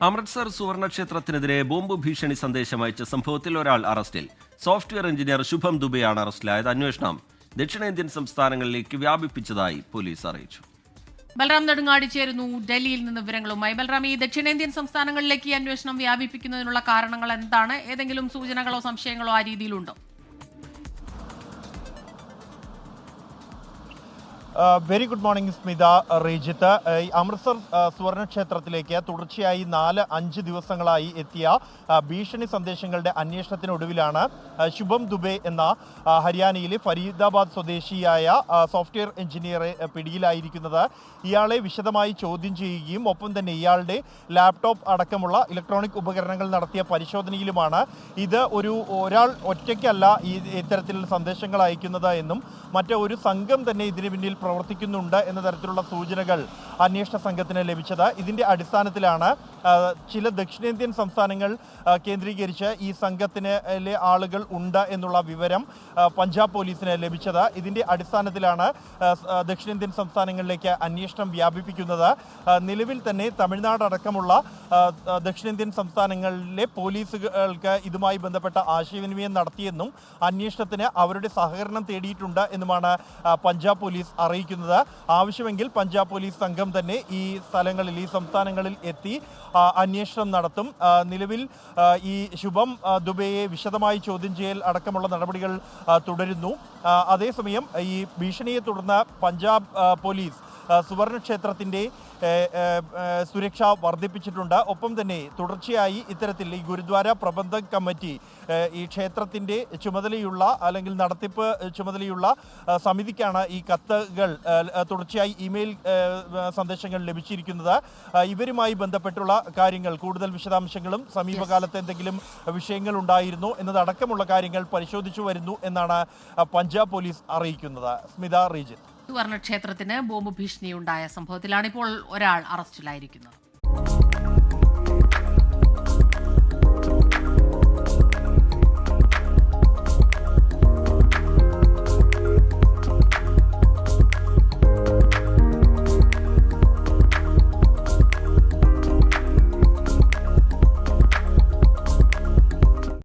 Amritsar സുവർണക്ഷേത്രത്തിനെതിരെ bomb ഭീഷണി സന്ദേശം അയച്ച സംഭവത്തിൽ ഒരാൾ അറസ്റ്റിൽ. സോഫ്റ്റ്വെയർ എഞ്ചിനീയർ ശുഭം ദുബെയാണ് അറസ്റ്റിലായത്. അന്വേഷണം ദക്ഷിണേന്ത്യൻ സംസ്ഥാനങ്ങളിലേക്ക് വ്യാപിപ്പിച്ചതായി പോലീസ് അറിയിച്ചു. ബൽറാം നെടുങ്ങാടി ചേരുന്നു ഡൽഹിയിൽ നിന്ന് വിവരങ്ങളുമായി. ബൽറാം, ഈ ദക്ഷിണേന്ത്യൻ സംസ്ഥാനങ്ങളിലേക്ക് ഈ അന്വേഷണം വ്യാപിപ്പിക്കുന്നതിനുള്ള കാരണങ്ങൾ എന്താണ്? ഏതെങ്കിലും സൂചനകളോ സംശയങ്ങളോ ആ രീതിയിലുണ്ടോ? Very good morning Smitha, Rejith. Amritsar സുവർണക്ഷേത്രത്തിലേക്ക് തുടർച്ചയായി 4-5 ദിവസങ്ങളായി എത്തിയ ഭീഷണി സന്ദേശങ്ങളുടെ അന്വേഷണത്തിനൊടുവിലാണ് ശുഭം ദുബെ എന്ന ഹരിയാനയിലെ ഫരീദാബാദ് സ്വദേശിയായ സോഫ്റ്റ്വെയർ എഞ്ചിനീയറെ പിടിയിലായിരിക്കുന്നത്. ഇയാളെ വിശദമായി ചോദ്യം ചെയ്യുകയും ഒപ്പം തന്നെ ഇയാളുടെ ലാപ്ടോപ്പ് അടക്കമുള്ള ഇലക്ട്രോണിക് ഉപകരണങ്ങൾ നടത്തിയ പരിശോധനയിലുമാണ് ഇത് ഒരാൾ ഒറ്റയ്ക്കല്ല ഇത്തരത്തിലുള്ള സന്ദേശങ്ങൾ അയക്കുന്നത് എന്നും ഒരു സംഘം തന്നെ ഇതിന് പിന്നിൽ പ്രവർത്തിക്കുന്നുണ്ട് എന്ന തരത്തിലുള്ള സൂചനകൾ അന്വേഷണ സംഘത്തിന് ലഭിച്ചത്. ഇതിൻ്റെ അടിസ്ഥാനത്തിലാണ് ചില ദക്ഷിണേന്ത്യൻ സംസ്ഥാനങ്ങൾ കേന്ദ്രീകരിച്ച് ഈ സംഘത്തിലെ ആളുകൾ ഉണ്ട് എന്നുള്ള വിവരം പഞ്ചാബ് പോലീസിന് ലഭിച്ചത്. ഇതിൻ്റെ അടിസ്ഥാനത്തിലാണ് ദക്ഷിണേന്ത്യൻ സംസ്ഥാനങ്ങളിലേക്ക് അന്വേഷണം വ്യാപിപ്പിക്കുന്നത്. നിലവിൽ തന്നെ തമിഴ്നാട് അടക്കമുള്ള ദക്ഷിണേന്ത്യൻ സംസ്ഥാനങ്ങളിലെ പോലീസുകൾക്ക് ഇതുമായി ബന്ധപ്പെട്ട ആശയവിനിമയം നടത്തിയെന്നും അന്വേഷണത്തിന് അവരുടെ സഹകരണം തേടിയിട്ടുണ്ട് എന്നുമാണ് പഞ്ചാബ് പോലീസ് അറിയിക്കുന്നത്. ആവശ്യമെങ്കിൽ പഞ്ചാബ് പോലീസ് സംഘം തന്നെ ഈ സ്ഥലങ്ങളിൽ, ഈ സംസ്ഥാനങ്ങളിൽ എത്തി അന്വേഷണം നടത്തും. നിലവിൽ ഈ ശുഭം ദുബെയെ വിശദമായി ചോദ്യം ചെയ്യൽ അടക്കമുള്ള നടപടികൾ തുടരുന്നു. അതേസമയം ഈ ഭീഷണിയെ തുടർന്ന് പഞ്ചാബ് പോലീസ് സുവർണക്ഷേത്രത്തിൻ്റെ സുരക്ഷ വർദ്ധിപ്പിച്ചിട്ടുണ്ട്. ഒപ്പം തന്നെ തുടർച്ചയായി ഇത്തരത്തിൽ ഈ ഗുരുദ്വാര പ്രബന്ധക് കമ്മിറ്റി, ഈ ക്ഷേത്രത്തിൻ്റെ ചുമതലയുള്ള അല്ലെങ്കിൽ നടത്തിപ്പ് ചുമതലയുള്ള സമിതിക്കാണ് ഈ കത്തുകൾ തുടർച്ചയായി ഇമെയിൽ സന്ദേശങ്ങൾ ലഭിച്ചിരിക്കുന്നത്. ഇവരുമായി ബന്ധപ്പെട്ടുള്ള കാര്യങ്ങൾ, കൂടുതൽ വിശദാംശങ്ങളും സമീപകാലത്ത് എന്തെങ്കിലും വിഷയങ്ങൾ ഉണ്ടായിരുന്നോ എന്നതടക്കമുള്ള കാര്യങ്ങൾ പരിശോധിച്ചു വരുന്നു എന്നാണ് പഞ്ചാബ് പോലീസ് അറിയിക്കുന്നത്. സ്മിത, റീജിത്ത്. സുവർണക്ഷേത്രത്തിന് ബോംബ് ഭീഷണിയുണ്ടായ സംഭവത്തിലാണ് ഇപ്പോൾ ഒരാൾ അറസ്റ്റിലായിരിക്കുന്നത്.